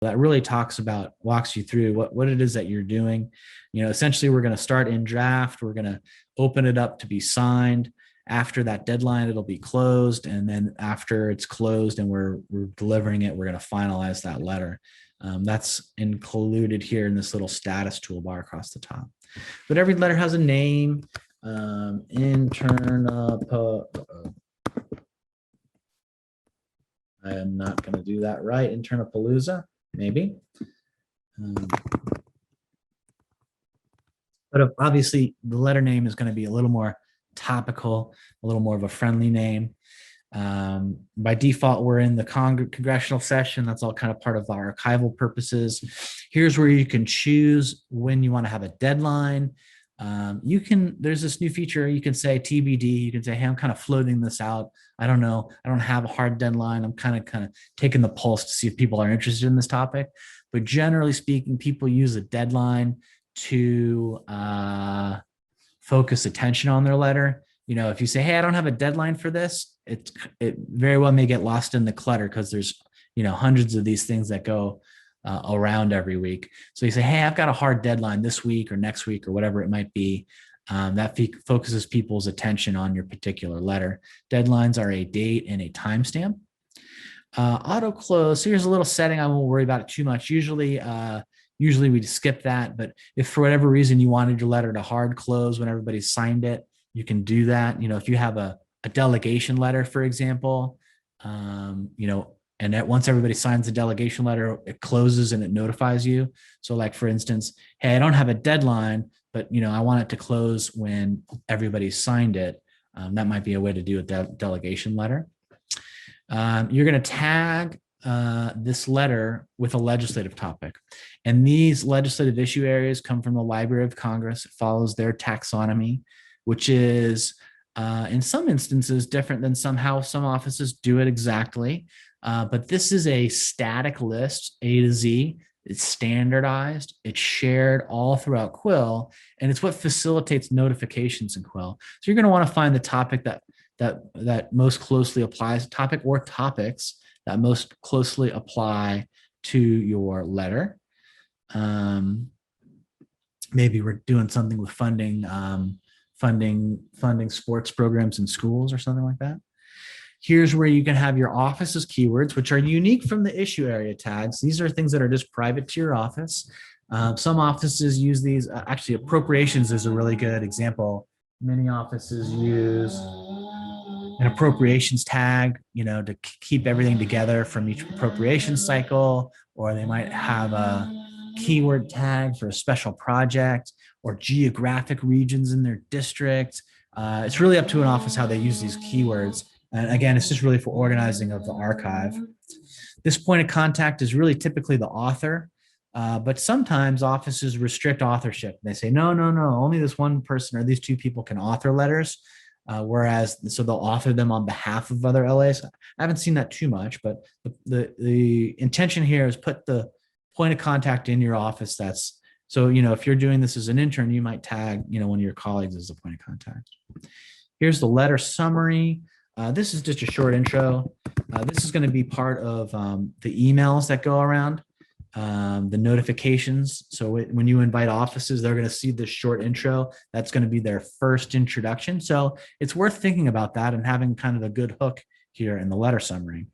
that really walks you through what it is that you're doing. Essentially, we're going to start in draft. We're going to open it up to be signed. After that deadline, it'll be closed. And then after it's closed and we're delivering it, we're going to finalize that letter. That's included here in this little status toolbar across the top. But every letter has a name. I am not going to do that right. Internapalooza, maybe. But obviously, the letter name is going to be a little more topical, a little more of a friendly name. By default, we're in the congressional session. That's all kind of part of our archival purposes. Here's where you can choose when you want to have a deadline. There's this new feature, you can say TBD, you can say, hey, I'm kind of floating this out. I don't know. I don't have a hard deadline. I'm kind of taking the pulse to see if people are interested in this topic. But generally speaking, people use a deadline to focus attention on their letter. If you say, hey, I don't have a deadline for this, it very well may get lost in the clutter because there's, hundreds of these things that go around every week. So you say, hey, I've got a hard deadline this week or next week or whatever it might be. That focuses people's attention on your particular letter. Deadlines are a date and a timestamp. Auto close. So here's a little setting. I won't worry about it too much. Usually we skip that, but if for whatever reason you wanted your letter to hard close when everybody signed it, you can do that. If you have a delegation letter, for example, and that once everybody signs the delegation letter, it closes and it notifies you. So like, for instance, hey, I don't have a deadline, but I want it to close when everybody signed it. That might be a way to do a delegation letter. You're going to tag this letter with a legislative topic. And these legislative issue areas come from the Library of Congress. It follows their taxonomy, which is in some instances different than some offices do it exactly. But this is a static list, A to Z. It's standardized, it's shared all throughout Quill, and it's what facilitates notifications in Quill. So you're going to want to find the topic that most closely applies, topic or topics that most closely apply to your letter. Maybe we're doing something with funding sports programs in schools or something like that. Here's where you can have your office's keywords, which are unique from the issue area tags. These are things that are just private to your office. Some offices use these. Actually, appropriations is a really good example. Many offices use an appropriations tag, to keep everything together from each appropriation cycle, or they might have a keyword tag for a special project or geographic regions in their district. It's really up to an office how they use these keywords. And again, it's just really for organizing of the archive. This point of contact is really typically the author, but sometimes offices restrict authorship. They say, no, only this one person or these two people can author letters, so they'll author them on behalf of other LAs. I haven't seen that too much, but the intention here is put the point of contact in your office. So, if you're doing this as an intern, you might tag, one of your colleagues as a point of contact. Here's the letter summary. This is just a short intro. This is going to be part of the emails that go around, the notifications. So when you invite offices, they're going to see this short intro. That's going to be their first introduction. So it's worth thinking about that and having kind of a good hook here in the letter summary.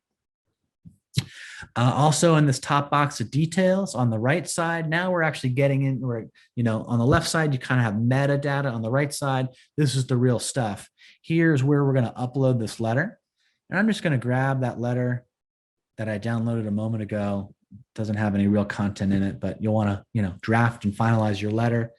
Also in this top box of details on the right side, now we're actually getting in where, on the left side, you kind of have metadata. On the right side, this is the real stuff. Here's where we're going to upload this letter. And I'm just going to grab that letter that I downloaded a moment ago. It doesn't have any real content in it, but you'll want to, draft and finalize your letter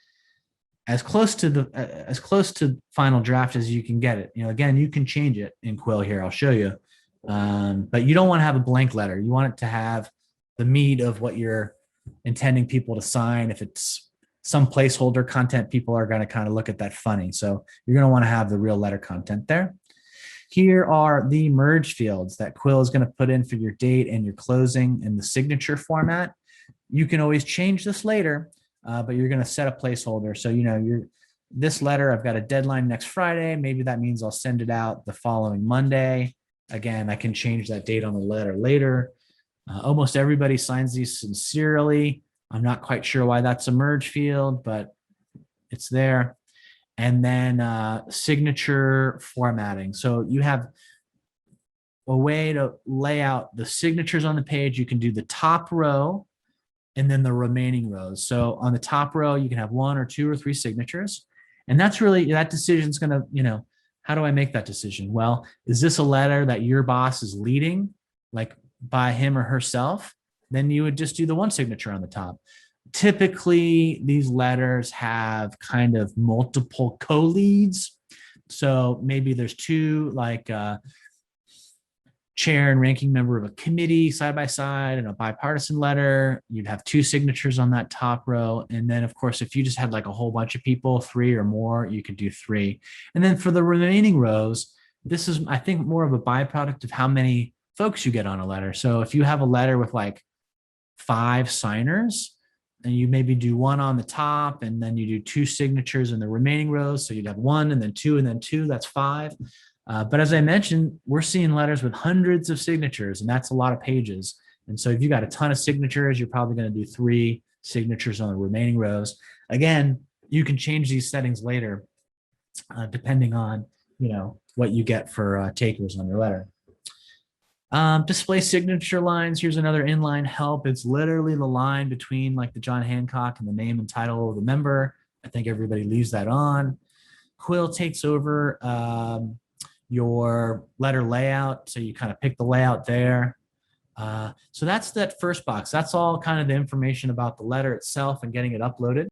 as close to final draft as you can get it. Again, you can change it in Quill here. I'll show you. But you don't want to have a blank letter. You want it to have the meat of what you're intending people to sign. If it's some placeholder content, people are going to kind of look at that funny. So you're going to want to have the real letter content there. Here are the merge fields that Quill is going to put in for your date and your closing in the signature format. You can always change this later, but you're going to set a placeholder. So, this letter, I've got a deadline next Friday. Maybe that means I'll send it out the following Monday. Again, I can change that date on the letter later. Almost everybody signs these sincerely. I'm not quite sure why that's a merge field, but it's there. And then signature formatting. So you have a way to lay out the signatures on the page. You can do the top row and then the remaining rows. So on the top row, you can have 1 or 2 or 3 signatures. And that's really, that decision's going to, how do I make that decision? Well, is this a letter that your boss is leading, like by him or herself? Then you would just do the 1 signature on the top. Typically, these letters have kind of multiple co-leads. So maybe there's 2, like chair and ranking member of a committee side by side in a bipartisan letter. You'd have 2 signatures on that top row. And then, of course, if you just had like a whole bunch of people, 3 or more, you could do 3. And then for the remaining rows, this is, I think, more of a byproduct of how many folks you get on a letter. So if you have a letter with like 5 signers, and you maybe do 1 on the top, and then you do 2 signatures in the remaining rows. So you'd have 1 and then 2 and then 2, that's 5. But as I mentioned, we're seeing letters with hundreds of signatures, and that's a lot of pages. And so if you got a ton of signatures, you're probably going to do 3 signatures on the remaining rows. Again, you can change these settings later, depending on, what you get for takers on your letter. Display signature lines. Here's another inline help. It's literally the line between like the John Hancock and the name and title of the member. I think everybody leaves that on. Quill takes over your letter layout. So you kind of pick the layout there. So that's that first box. That's all kind of the information about the letter itself and getting it uploaded.